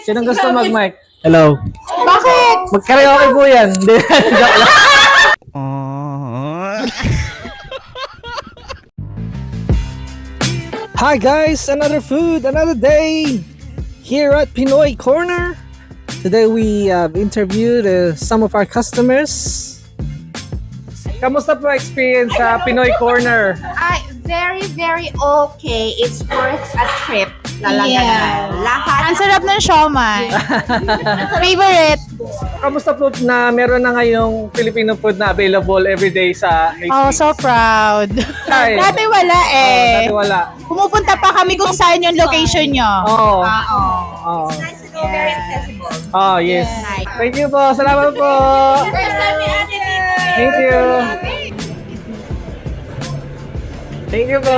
Sinong gusto mag-mic? Hello. Bakit? Mag-karaoke po yan. Hindi. Joke lang. Hi guys, another food, another day here at Pinoy Corner. Today we interviewed some of our customers. Kamusta po experience sa Pinoy Corner? Very okay. It's worth a trip. Talaga Yes. naman. Lahat. Ang sarap ng siomai. Favorite. Kamusta po na meron na ngayong Filipino food na available everyday sa Oh, so proud. Ay. Dati wala eh. Dati wala. Pumupunta pa kami kung saan yung location nyo. Oo. Oo. Oo. Nice to know, very accessible. Oh, yes. Thank you po. Salamat po. First time we added it. Thank you. Thank you po.